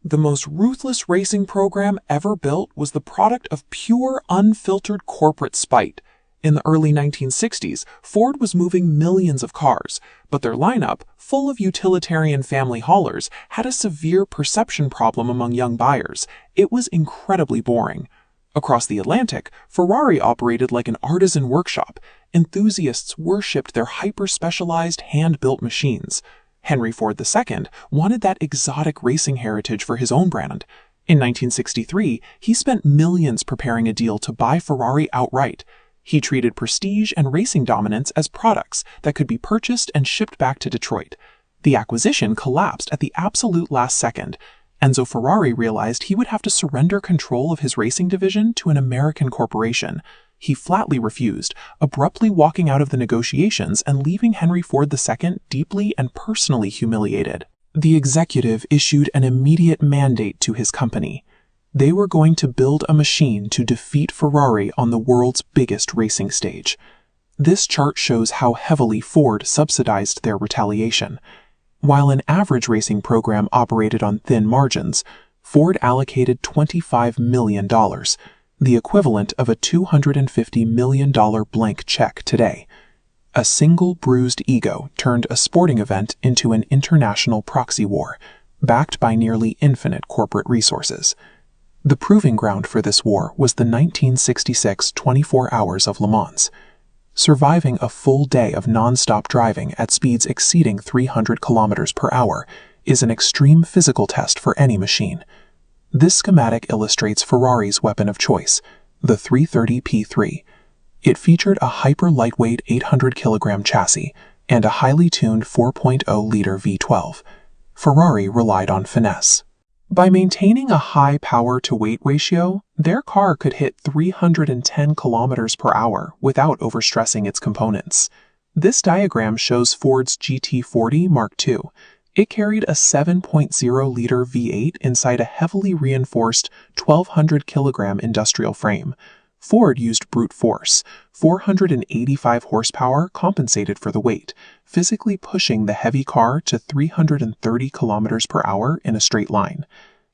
The most ruthless racing program ever built was the product of pure, unfiltered corporate spite. In the early 1960s, Ford was moving millions of cars, but their lineup, full of utilitarian family haulers, had a severe perception problem among young buyers. It was incredibly boring. Across the Atlantic, Ferrari operated like an artisan workshop. Enthusiasts worshipped their hyper-specialized, hand-built machines. Henry Ford II wanted that exotic racing heritage for his own brand. In 1963, he spent millions preparing a deal to buy Ferrari outright. He treated prestige and racing dominance as products that could be purchased and shipped back to Detroit. The acquisition collapsed at the absolute last second. Enzo Ferrari realized he would have to surrender control of his racing division to an American corporation. He flatly refused, abruptly walking out of the negotiations and leaving Henry Ford II deeply and personally humiliated. The executive issued an immediate mandate to his company. They were going to build a machine to defeat Ferrari on the world's biggest racing stage. This chart shows how heavily Ford subsidized their retaliation. While an average racing program operated on thin margins, Ford allocated $25 million, the equivalent of a $250 million blank check today. A single bruised ego turned a sporting event into an international proxy war, backed by nearly infinite corporate resources. The proving ground for this war was the 1966 24 Hours of Le Mans. Surviving a full day of non-stop driving at speeds exceeding 300 kilometers per hour is an extreme physical test for any machine. This schematic illustrates Ferrari's weapon of choice, the 330 P3. It featured a hyper-lightweight 800-kilogram chassis and a highly tuned 4.0-liter V12. Ferrari relied on finesse. By maintaining a high power-to-weight ratio, their car could hit 310 kilometers per hour without overstressing its components. This diagram shows Ford's GT40 Mk II. It carried a 7.0-liter V8 inside a heavily reinforced 1,200-kilogram industrial frame. Ford used brute force. 485 horsepower compensated for the weight, physically pushing the heavy car to 330 kilometers per hour in a straight line.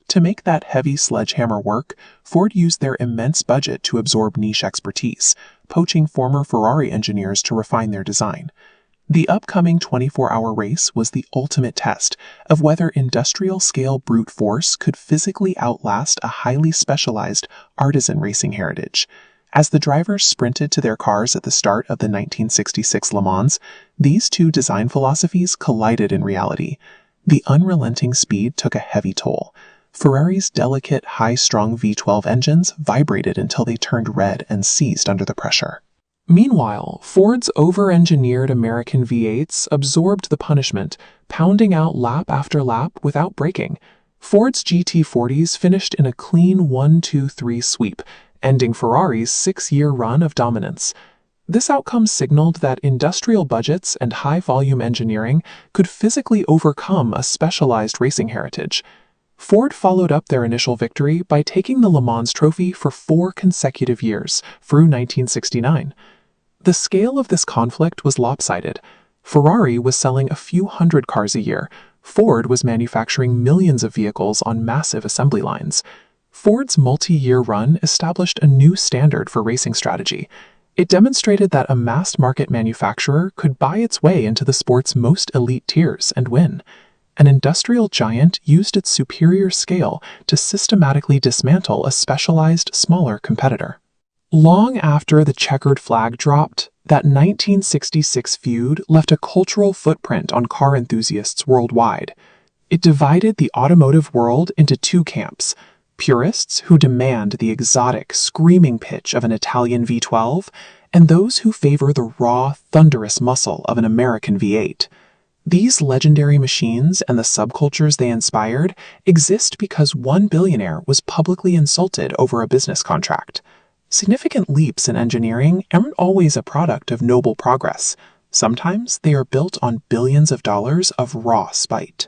To make that heavy sledgehammer work, Ford used their immense budget to absorb niche expertise, poaching former Ferrari engineers to refine their design. The upcoming 24-hour race was the ultimate test of whether industrial-scale brute force could physically outlast a highly specialized artisan racing heritage. As the drivers sprinted to their cars at the start of the 1966 Le Mans, these two design philosophies collided in reality. The unrelenting speed took a heavy toll. Ferrari's delicate, high-strung V12 engines vibrated until they turned red and seized under the pressure. Meanwhile, Ford's over-engineered American V8s absorbed the punishment, pounding out lap after lap without braking. Ford's GT40s finished in a clean 1-2-3 sweep, ending Ferrari's 6-year run of dominance. This outcome signaled that industrial budgets and high-volume engineering could physically overcome a specialized racing heritage. Ford followed up their initial victory by taking the Le Mans trophy for 4 consecutive years, through 1969. The scale of this conflict was lopsided. Ferrari was selling a few hundred cars a year. Ford was manufacturing millions of vehicles on massive assembly lines. Ford's multi-year run established a new standard for racing strategy. It demonstrated that a mass-market manufacturer could buy its way into the sport's most elite tiers and win. An industrial giant used its superior scale to systematically dismantle a specialized, smaller competitor. Long after the checkered flag dropped, that 1966 feud left a cultural footprint on car enthusiasts worldwide. It divided the automotive world into two camps: purists who demand the exotic, screaming pitch of an Italian V12, and those who favor the raw, thunderous muscle of an American V8. These legendary machines and the subcultures they inspired exist because one billionaire was publicly insulted over a business contract. Significant leaps in engineering aren't always a product of noble progress. Sometimes they are built on billions of dollars of raw spite.